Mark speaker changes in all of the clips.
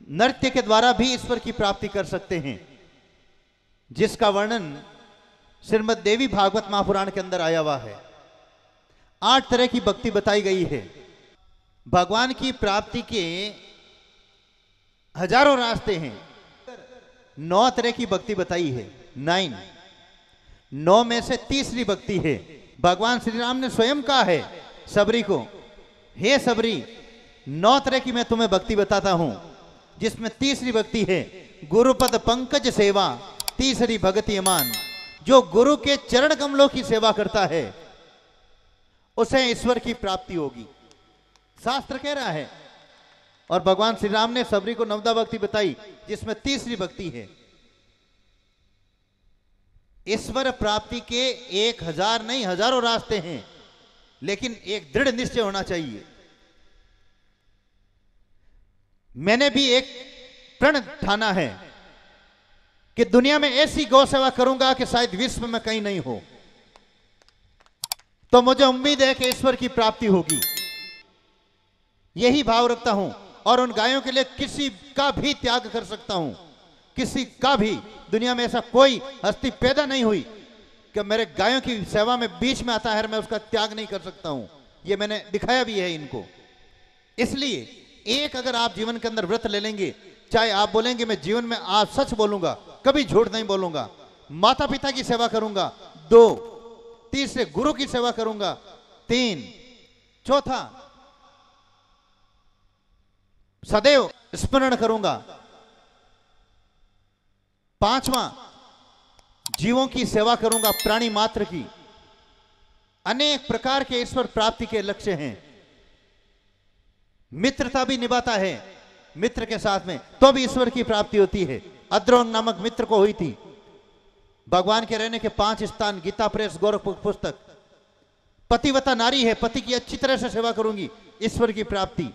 Speaker 1: नृत्य के द्वारा भी ईश्वर की प्राप्ति कर सकते हैं, जिसका वर्णन श्रीमद् देवी भागवत महापुराण के अंदर आया हुआ है। 8 तरह की भक्ति बताई गई है। भगवान की प्राप्ति के हजारों रास्ते हैं। 9 तरह की भक्ति बताई है। 9 में से तीसरी भक्ति है। भगवान श्री राम ने स्वयं कहा है सबरी को, हे सबरी 9 तरह की मैं तुम्हें भक्ति बताता हूं, जिसमें तीसरी भक्ति है गुरुपद पंकज सेवा, तीसरी भक्ति अमान। जो गुरु के चरण कमलों की सेवा करता है उसे ईश्वर की प्राप्ति होगी, शास्त्र कह रहा है। और भगवान श्री राम ने सबरी को 9 भक्ति बताई, जिसमें तीसरी भक्ति है। ईश्वर प्राप्ति के 1000 नहीं हजारों रास्ते हैं, लेकिन एक दृढ़ निश्चय होना चाहिए। मैंने भी एक प्रण ठाना है कि दुनिया में ऐसी गौ सेवा करूंगा कि शायद विश्व में कहीं नहीं हो। तो मुझे उम्मीद है कि ईश्वर की प्राप्ति होगी, यही भाव रखता हूं। और उन गायों के लिए किसी का भी त्याग कर सकता हूं, किसी का भी। दुनिया में ऐसा कोई हस्ती पैदा नहीं हुई कि मेरे गायों की सेवा में बीच में आता है, मैं उसका त्याग नहीं कर सकता हूं। यह मैंने दिखाया भी है इनको। इसलिए एक अगर आप जीवन के अंदर व्रत ले लेंगे, चाहे आप बोलेंगे मैं जीवन में आज सच बोलूंगा, कभी झूठ नहीं बोलूंगा, माता पिता की सेवा करूंगा, 2 तीसरे गुरु की सेवा करूंगा, 3 चौथा सदैव स्मरण करूंगा, 5वां जीवों की सेवा करूंगा, प्राणी मात्र की। अनेक प्रकार के ईश्वर प्राप्ति के लक्ष्य हैं। मित्रता भी निभाता है मित्र के साथ में, तो भी ईश्वर की प्राप्ति होती है। अद्रोण नामक मित्र को हुई थी। भगवान के रहने के 5 स्थान, गीता प्रेस, गोरखपुर पुस्तक। पतिव्रता नारी है, पति की अच्छी तरह से सेवा करूंगी, ईश्वर की प्राप्ति।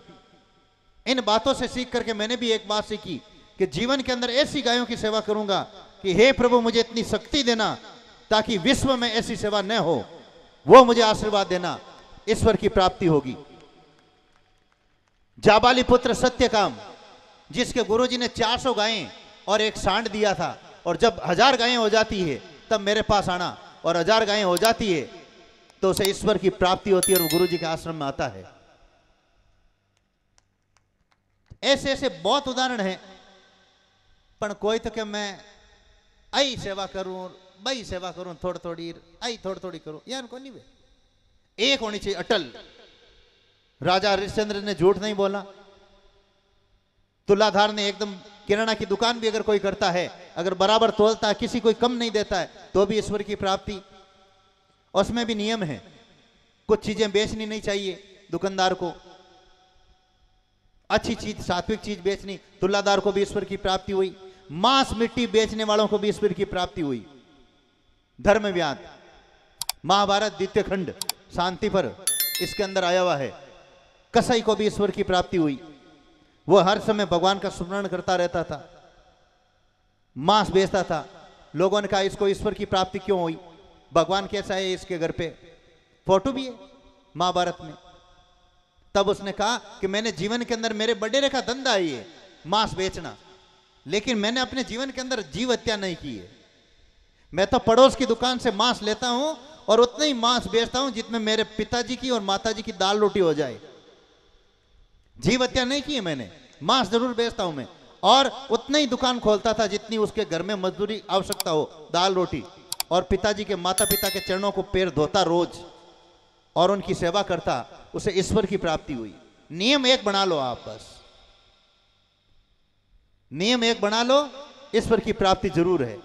Speaker 1: इन बातों से सीख करके मैंने भी एक बात सीखी कि जीवन के अंदर ऐसी गायों की सेवा करूंगा कि हे प्रभु मुझे इतनी शक्ति देना ताकि विश्व में ऐसी सेवा न हो, वो मुझे आशीर्वाद देना, ईश्वर की प्राप्ति होगी। जाबाली पुत्र सत्यकाम, जिसके गुरुजी ने 400 गायें और एक सांड दिया था, और जब 1000 गायें हो जाती है तब मेरे पास आना, और 1000 गायें हो जाती है तो उसे ईश्वर की प्राप्ति होती है और वो गुरुजी के आश्रम में आता है। ऐसे ऐसे बहुत उदाहरण हैं। पर कोई तो कि मैं आई सेवा करूं, बई सेवा करूं, थोड़ी थोड़ी आई थोड़ी थोड़ी करूं, यार को नहीं वे एक होनी चाहिए अटल। राजा हरिश्चंद्र ने झूठ नहीं बोला। तुलाधार ने एकदम, किराना की दुकान भी अगर कोई करता है, अगर बराबर तोलता है, किसी कोई कम नहीं देता है, तो भी ईश्वर की प्राप्ति। उसमें भी नियम है, कुछ चीजें बेचनी नहीं चाहिए दुकानदार को, अच्छी चीज सात्विक चीज बेचनी। तुलादार को भी ईश्वर की प्राप्ति हुई। मांस मिट्टी बेचने वालों को भी ईश्वर की प्राप्ति हुई। धर्म व्याध महाभारत द्वितीय खंड शांति पर इसके अंदर आया हुआ है। कसाई को भी ईश्वर की प्राप्ति हुई। वो हर समय भगवान का स्मरण करता रहता था, मांस बेचता था। लोगों ने कहा इसको ईश्वर की प्राप्ति क्यों हुई, भगवान कैसा है, इसके घर पे फोटो भी है महाभारत में। तब उसने कहा कि मैंने जीवन के अंदर, मेरे बड़े का धंधा है ये मांस बेचना, लेकिन मैंने अपने जीवन के अंदर जीव हत्या नहीं की है। मैं तो पड़ोस की दुकान से मांस लेता हूं और उतना ही मांस बेचता हूं जितने मेरे पिताजी की और माताजी की दाल रोटी हो जाए। जीव हत्या नहीं की है मैंने, मांस जरूर बेचता हूं मैं। और उतना ही दुकान खोलता था जितनी उसके घर में मजदूरी आवश्यकता हो, दाल रोटी। और पिताजी के, माता पिता के चरणों को पैर धोता रोज और उनकी सेवा करता, उसे ईश्वर की प्राप्ति हुई। नियम एक बना लो आप, बस नियम एक बना लो, ईश्वर की प्राप्ति जरूर है।